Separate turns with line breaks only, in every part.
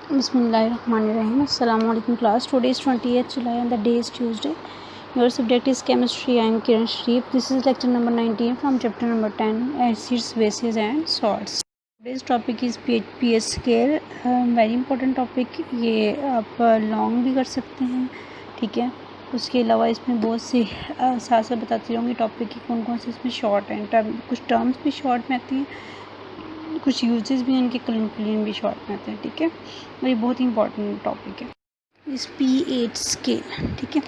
Bismillahirrahmanirrahim. Assalamu alaikum class. Today is 28th July and the day is Tuesday. Your subject is chemistry. I am Kiran Sharif. This is lecture number 19 from chapter number 10, acids, bases and salts. Today's topic is pH scale. Very important topic. ये आप long भी कर सकते हैं, ठीक है. उसके अलावा इसमें बहुत से साथ साथ बताती रहूँगी टॉपिक की कौन कौन से इसमें शॉर्ट हैं. कुछ टर्म्स भी शॉर्ट में आती हैं, कुछ यूजेस भी उनके क्लीन भी शॉर्ट में आते हैं, ठीक है. और ये बहुत ही इंपॉर्टेंट टॉपिक है. इस पीएच स्केल, ठीक है.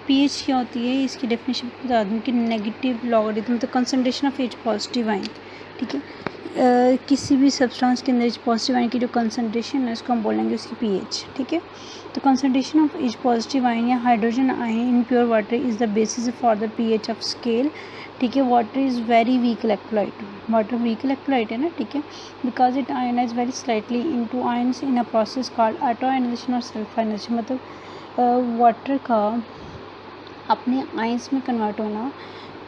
पीएच क्या होती है, इसकी डेफिनेशन बता दूँ कि नेगेटिव लॉगरिथम, तो concentration of H positive ion, ठीक है. किसी भी सब्सटेंस के अंदर एच पॉजिटिव आयन की जो कंसंट्रेशन है उसको हम बोलेंगे उसकी पीएच, ठीक है. तो concentration of H positive ion या hydrogen ion in pure water is the basis for the pH of scale, ठीक है. Water is very weak electrolyte. Water weak electrolyte है ना, ठीक है. Because it ionize very slightly into ions in a process called auto ionization और self ionization. मतलब water का अपने आयन्स में कन्वर्ट होना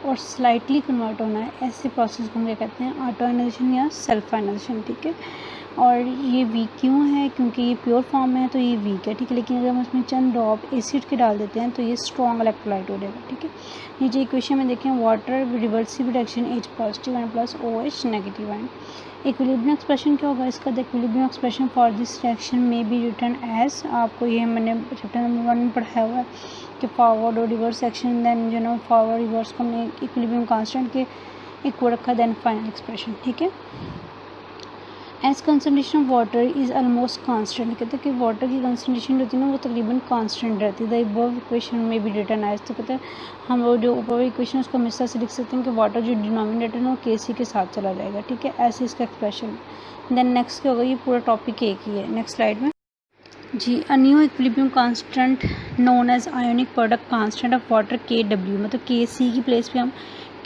और स्लाइटली कन्वर्ट होना है, ऐसे प्रोसेस को हम क्या कहते हैं, ऑटो आयनाइजेशन या सेल्फ आयनाइजेशन, ठीक है. और ये वीक क्यों है, क्योंकि ये प्योर फॉर्म में है तो ये वीक है, ठीक है. लेकिन अगर हम उसमें चंद ड्रॉप एसिड के डाल देते हैं तो ये स्ट्रॉन्ग इलेक्ट्रोलाइट हो जाएगा, ठीक है. नीचे इक्वेशन में देखें, water reversible reaction H positive ion plus OH negative ion. Equilibrium expression क्या होगा इसका, the equilibrium expression for this reaction में बी रिटर्न एज, आपको ये मैंने चैप्टर नंबर 1 में पढ़ाया हुआ है कि फॉरवर्ड और रिवर्स एक्शन, देन जो ना फॉरवर्ड रिवर्स को हमने इक्विलिब्रियम कांस्टेंट के इक्वल रखा, देन फाइनल एक्सप्रेशन, ठीक है. As concentration of water is almost constant, कहते हैं कि वाटर की कंसनट्रेशन होती है ना वो तकरीबन कांस्टेंट रहती है. द अबव इक्वेशन में भी रिटर्न एज, तो कहते हैं हम वो जो ऊपर इक्वेशन उसको हमेशा से लिख सकते हैं कि वाटर जो डिनोमिनेटर है वो KC के साथ चला जाएगा, ठीक है. ऐसे इसका एक्सप्रेशन. देन नेक्स्ट क्या होगा, ये पूरा टॉपिक एक ही है. नेक्स्ट स्लाइड में जी, a new equilibrium constant known as ionic product constant of water KW, मतलब KC की प्लेस पे हम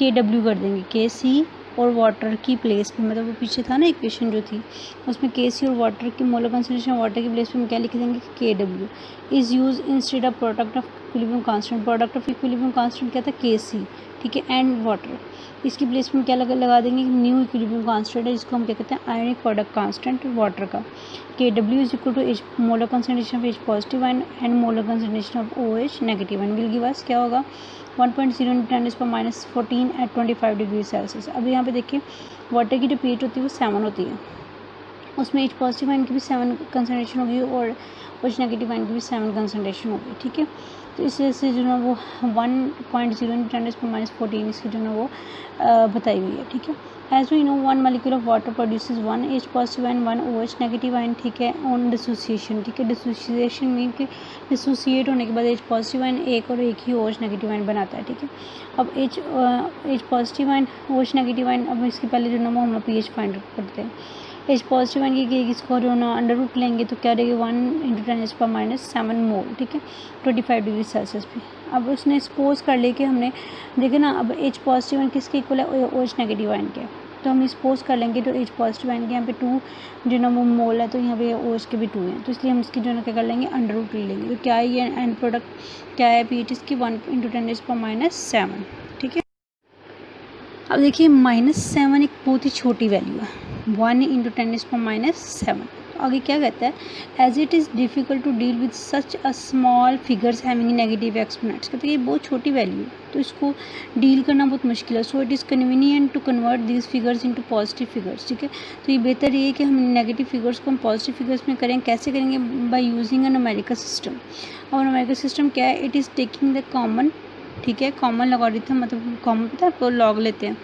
KW कर देंगे. KC और वाटर की प्लेस पे, मतलब वो पीछे था ना इक्वेशन जो थी उसमें KC और वाटर की मोलर कंसंट्रेशन वाटर की प्लेस पे हम क्या लिख देंगे, KW is use instead of product of equilibrium constant. Product of equilibrium constant क्या था, KC, ठीक है, एंड वाटर. इसकी प्लेस में क्या लगा देंगे, न्यू इक्विलिब्रियम कांस्टेंट है जिसको हम क्या कहते हैं, आयोनिक प्रोडक्ट कांस्टेंट वाटर का. KW is equal to H molar concentration of H positive ion and molar concentration of OH negative ion will give us क्या होगा, 1.0 × 10⁻14 एट 25 डिग्री सेल्सियस. अब यहाँ पे देखिए वाटर की जो pH होती है वो 7 होती है, उसमें एच पॉजिटिव आयन की भी 7 कंसनट्रेशन होगी और OH नेगेटिव आयन की भी 7 कंसनट्रेशन होगी, ठीक है. तो इस वजह से जो ना वो 1.0 × 10⁻14 इसकी जो ना वो बताई हुई है, ठीक है. As we know 1 molecule of water produces 1 H positive ion 1 OH negative ion, ठीक है, ऑन डिसोसिएशन, ठीक है. डिसोसिएशन मीन कि डिसोसिएट होने के बाद एच पॉजिटिव आयन एक और एक ही OH नेगेटिव आयन बनाता है, ठीक है. अब H positive ion OH negative ion, अब इसके पहले जो ना वो हम लोग pH फाइंड करते हैं. एच पॉजिटिव आयन की इसको जो ना अंडर रूट लेंगे तो क्या रहेगा, 1 × 10⁻⁷ मोल, ठीक है, 25 डिग्री सेल्सियस पे. अब उसने सपोज कर ले कि हमने देखे ना, अब एच पॉजिटिव आयन किसके इक्वल है, OH नेगेटिव आयन के. तो हम सपोज कर लेंगे तो एच पॉजिटिव आयन के यहाँ पे 2 जो ना वो मोल है, तो यहाँ पे OH के भी 2 हैं, तो इसलिए हम इसकी जो ना क्या कर लेंगे, अंडर रूट ले लेंगे. तो क्या है ये एंड प्रोडक्ट क्या है, pH इसकी 1 × 10⁻⁷, ठीक है. अब देखिए -7 एक बहुत ही छोटी वैल्यू है, 1 × 10⁻⁷. आगे क्या कहता है, as it is difficult to deal with such a small figures having negative exponents. कहते हैं ये बहुत छोटी वैल्यू है तो इसको डील करना बहुत मुश्किल है. So it is convenient to convert these figures into positive figures, ठीक है. तो ये बेहतर ये है कि हम नेगेटिव फिगर्स को हम पॉजिटिव फिगर्स में करें. कैसे करेंगे, by using a numerical system. और न्यूमेरिकल सिस्टम क्या है, it is taking the common, ठीक है, कॉमन लॉगरिथम, मतलब कॉमन पता है आपको, लॉग लेते हैं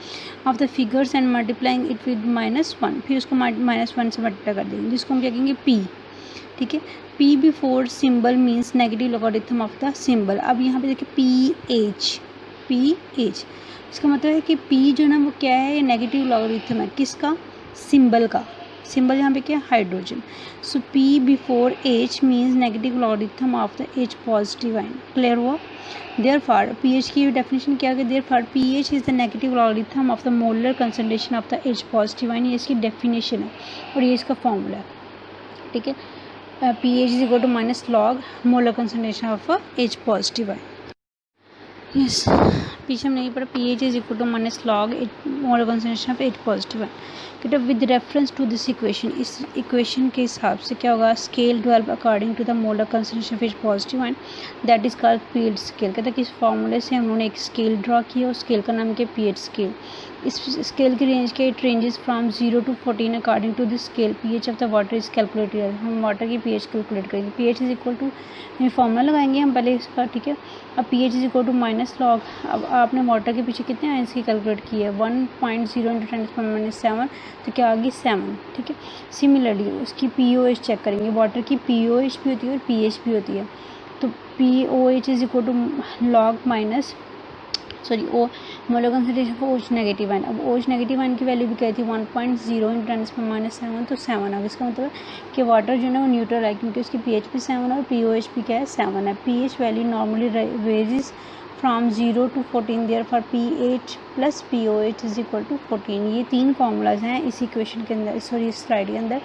of the figures and multiplying it with -1, फिर उसको -1 से मल्टीप्लाई कर देंगे जिसको हम क्या कहेंगे P, ठीक है. P before symbol means negative logarithm of the symbol. अब यहाँ पे देखिए PH, इसका मतलब है कि P जो ना वो क्या है, ये नेगेटिव लॉगरिथम है किसका, सिंबल का. सिंबल यहाँ पे क्या है, hydrogen. So P before H means negative logarithm of the H positive ion. Clear हुआ. Therefore, pH की डेफिनेशन क्या है, therefore pH is the negative logarithm of the molar concentration of the H positive ion. ये इसकी definition है और ये इसका फॉर्मूला है, ठीक है. pH is equal to -log molar concentration of H positive ion. Yes पीछे हमने नहीं पढ़ा pH is equal to minus log molar concentration of H positive है with reference to this equation. इस इक्वेशन के हिसाब से क्या होगा, scale develop according to the molar concentration of H positive and that is called pH scale. कहता है कि इस फार्मूले से हम लोगों ने एक स्केल ड्रॉ किया और स्केल का नाम क्या, पीएच स्केल। इस स्केल की रेंज के it ranges from 0 to 14 according to this scale pH of the water is calculated. हम वाटर की पीएच कैलकुलेट करेंगे। PH is equal to formula लगाएंगे हम पहले इसका, ठीक है। अब pH is equal to minus log, अब आपने वाटर के पीछे कितने आयंस की कैलकुलेट की है 1.0 × 10⁻⁷, तो क्या आ गई 7, ठीक है। सिमिलरली उसकी पीओएच चेक करेंगे, वाटर की पीओएच भी होती है और पीएच भी होती है। तो pOH is equal to log minus O molar concentration for OH negative ion. अब OH नेगेटिव आयन की वैल्यू भी क्या थी 1.0 × 10⁻⁷, तो 7 अब इसका मतलब कि वाटर जो है वो न्यूट्रल है क्योंकि उसकी पीएच भी 7 है और पीओएच भी क्या है 7 है। PH value normally varies from 0 to 14 therefore pH plus pOH is equal to 14। ये 3 फॉर्मूलाज हैं इस इक्वेशन के अंदर, सॉरी इस स्लाइड के अंदर,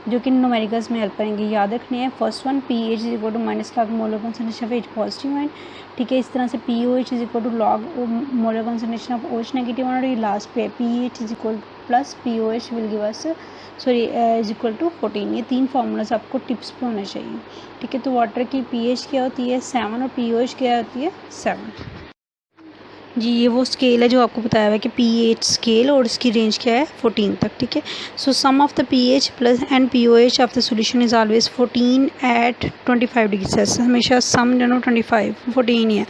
जो कि न्यूमेरिकल्स में हेल्प करेंगे। याद रखने हैं first one pH is equal to minus log molar concentration of H positive ion, ठीक है। इस तरह से pOH is equal to log molar concentration of OH negative ion, और ये लास्ट पे pH is equal plus pOH will give us is equal to 14। ये 3 formulas आपको टिप्स पे होने चाहिए, ठीक है। तो वाटर की पीएच क्या होती है 7 और पीओएच क्या होती है 7। जी ये वो स्केल है जो आपको बताया हुआ है कि पीएच स्केल और इसकी रेंज क्या है 14 तक, ठीक है। So sum of the pH plus and pOH of the solution is always 14 at 25 degree Celsius. हमेशा सम जो 14 ही है,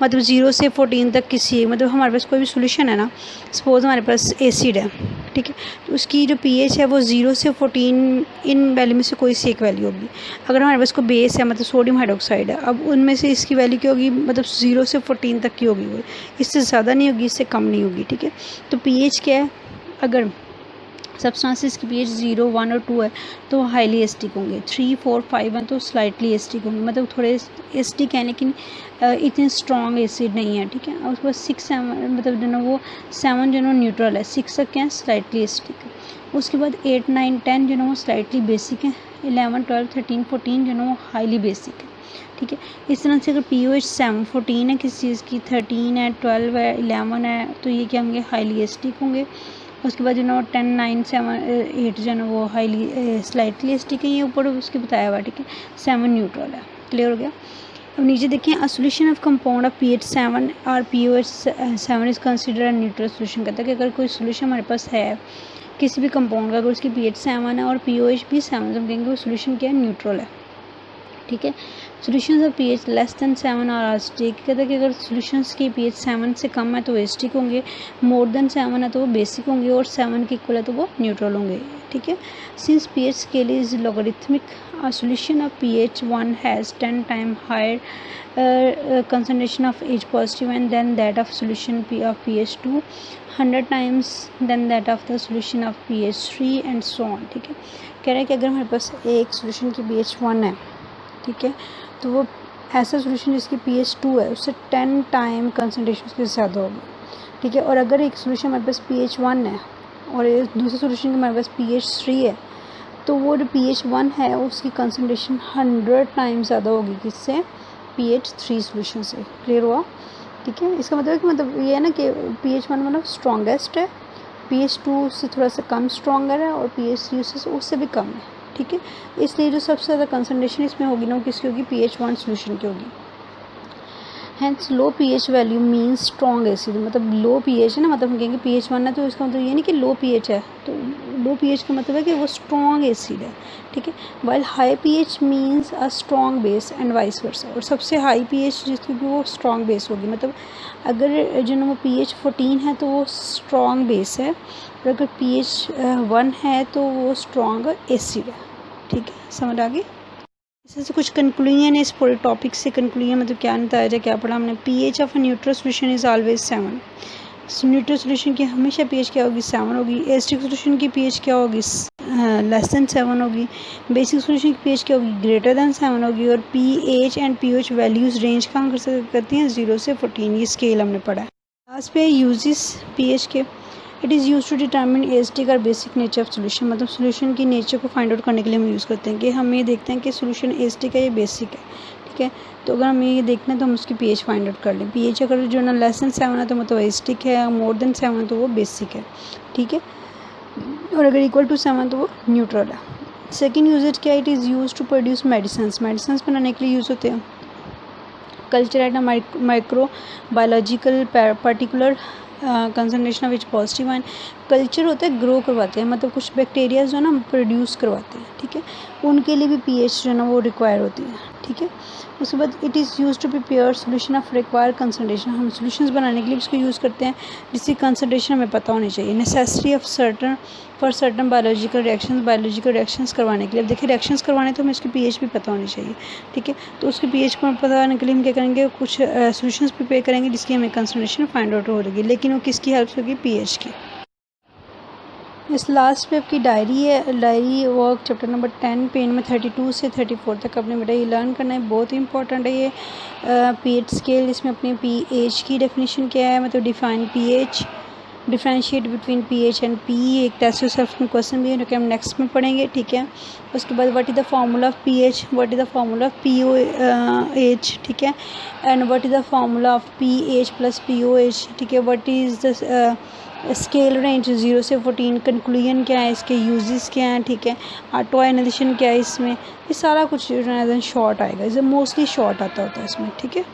मतलब 0 से 14 तक किसी, मतलब हमारे पास कोई भी सॉल्यूशन है ना, सपोज हमारे पास एसिड है, ठीक है, तो उसकी जो पीएच है वो 0 से 14 इन वैल्यू में से कोई सी एक वैल्यू होगी। अगर हमारे पास कोई बेस है, मतलब सोडियम हाइड्रोक्साइड है, अब उनमें से इसकी वैल्यू क्या होगी, मतलब 0 से 14 तक की होगी, वो इससे ज़्यादा नहीं होगी, इससे कम नहीं होगी, ठीक है। तो पीएच क्या है, अगर सब्सटेंसेस की पीएच 0, 1 और 2 है तो हाईली एसिडिक होंगे, 3, 4, 5 हैं तो स्लाइटली एसिडिक होंगे, मतलब थोड़े एसिडिक हैं लेकिन इतने स्ट्रॉन्ग एसिड नहीं है, ठीक है। और उसके बाद 6, 7 मतलब जो ना वो 7 जो ना न्यूट्रल है, 6 तक क्या है स्लाइटली एसिडिक है। उसके बाद 8, 9, 10 जो ना वो स्लाइटली बेसिक है, 11, 12, 13, 14 जो ना वो हाईली बेसिक है, ठीक है। इस तरह से अगर पीओएच 7, 14 है किसी चीज़ की, 13 है, 12 है, 11 है, तो ये क्या होंगे हाईली एसिडिक होंगे। उसके बाद जो ना 10, 9, 7, 8 जो ना वो हाईली स्लाइटली एसिडिक है, ये ऊपर उसके बताया हुआ, ठीक है। 7 न्यूट्रल है, क्लियर हो गया। अब नीचे देखिए a solution of compound of pH 7 और pOH 7 is consider neutral solution. कहता है कि अगर कोई सॉल्यूशन हमारे पास है किसी भी कंपाउंड का, अगर उसकी पीएच 7 है और पीओएच भी 7, तो हम कहेंगे वो सॉल्यूशन क्या है न्यूट्रल है, ठीक है। Solutions of pH less than 7 और एसिडिक। कहता है कि अगर सॉल्यूशंस की पीएच 7 से कम है तो एसिडिक होंगे, मोर देन 7 है तो वो बेसिक होंगे, और 7 के इक्वल है तो वो न्यूट्रल होंगे, ठीक है। Since pH scale is logarithmic, a solution of pH 1 has 10 times higher concentration of H positive and then that of solution of pH 2, 100 times than that of the solution of pH 3 and so on, ठीक है। कह रहा है कि अगर हमारे पास एक solution की pH 1 है, ठीक है, तो वो ऐसा सॉल्यूशन जिसकी pH 2 है उससे 10 टाइम कंसनट्रेशन उसके ज़्यादा होगी, ठीक है। और अगर एक सॉल्यूशन हमारे पास pH 1 है और दूसरे सॉल्यूशन के हमारे पास pH 3 है, तो वो जो pH 1 है उसकी कंसनट्रेशन 100 टाइम्स ज़्यादा होगी किससे, pH 3 सॉल्यूशन से, क्लियर हुआ, ठीक है। इसका मतलब है कि मतलब ये है ना कि pH 1 मतलब स्ट्रॉन्गेस्ट है, pH 2 से थोड़ा सा कम स्ट्रॉन्गर है और pH 3 उससे भी कम है, ठीक है। इसलिए जो सबसे ज़्यादा कंसनट्रेशन इसमें होगी ना वो किसकी होगी, pH 1 सॉल्यूशन की होगी। Hence low pH value means strong acid, मतलब लो पीएच है ना, मतलब हम कहेंगे pH 1 है तो इसका मतलब ये नहीं कि लो पीएच है, तो लो पीएच का मतलब है कि वो स्ट्रॉन्ग एसिड है, ठीक है। While high pH means a strong base and vice versa, और सबसे हाई पीएच जिसकी वो स्ट्रॉन्ग बेस होगी, मतलब अगर जो ना वो pH 14 है तो वो स्ट्रॉन्ग बेस है, और अगर pH 1 है तो वो स्ट्रॉन्ग एसिड है, ठीक है। समझ आ गई। इससे कुछ कंक्लूजन है इस पूरे टॉपिक से, कंक्लूजन मतलब क्या बताया जाए, क्या पढ़ा हमने। PH of a neutral solution is always 7, neutral solution की हमेशा पीएच क्या होगी 7 होगी। एसिडिक सॉल्यूशन की पीएच क्या होगी लेस देन 7 होगी। बेसिक सॉल्यूशन की पीएच क्या होगी ग्रेटर देन 7 होगी। और pH and pOH values range कहाँ करती हैं 0 से 14, ये स्केल हमने पढ़ा है। लास्ट पे यूजेस पीएच के, it is use to determine acidic और बेसिक नेचर ऑफ सोल्यूशन, मतलब सोल्यूशन की नेचर को फाइंड आउट करने के लिए हम यूज़ करते हैं कि हम ये देखते हैं कि सोल्यूशन एसिडिक है या बेसिक है, ठीक है। तो अगर हमें ये देखना है तो हम उसकी पीएच फाइंड आउट कर लें। पीएच अगर जो ना लेस देन 7 है तो मतलब एसिडिक है, मोर देन 7 है तो वो बेसिक है, ठीक है। और अगर इक्वल टू 7 तो वो न्यूट्रल है। सेकेंड यूजेज क्या, it is use to produce medicine बनाने के लिए यूज़ होते हैं। Culture at a micro biological particular concentration which positive ion. Culture होता है ग्रो करवाते हैं, मतलब कुछ बैक्टीरिया जो है ना प्रोड्यूस करवाते हैं, ठीक है। उनके लिए भी पीएच जो है ना वो रिक्वायर होती है, ठीक है। उसके बाद it is use to prepare solution of require concentration. हम सोल्यूशंस बनाने के लिए इसको यूज़ करते हैं जिसकी कंसनट्रेशन हमें पता होनी चाहिए। Necessity of certain biological reactions करवाने के लिए, अब देखिए रिएक्शंस करवाने तो हमें इसकी पीएच भी पता होनी चाहिए, ठीक है। तो उसकी पीएच को पता होने के लिए हम क्या करेंगे, कुछ सोल्यूशंस प्रिपेयर करेंगे जिसकी हमें कंसनट्रेशन फाइंड आउट हो रही, लेकिन वो किसकी हेल्प होगी, पीएच की। इस लास्ट पे आपकी डायरी है, diary work chapter number 10 pen में 32 से 34 तक अपने बेटा ये लर्न करना है, बहुत ही इंपॉर्टेंट है ये पीएच स्केल। इसमें अपने पीएच की डेफिनेशन क्या है, मतलब define pH, differentiate between pH and P, एक टेस्ट योरसेल्फ में क्वेश्चन भी है जो कि हम नेक्स्ट में पढ़ेंगे, ठीक है। उसके बाद what is the formula of pH, what is the formula of pOH, ठीक है। And what is the formula of pH plus pOH, ठीक है। What is the scale range 0 से 14, कंक्लूजन क्या है, इसके यूजेस क्या हैं, ठीक है। ऑटो आयनाइजेशन क्या है इसमें, ये सारा कुछ शॉर्ट आएगा, इसे मोस्टली शॉर्ट आता होता है इसमें, ठीक है।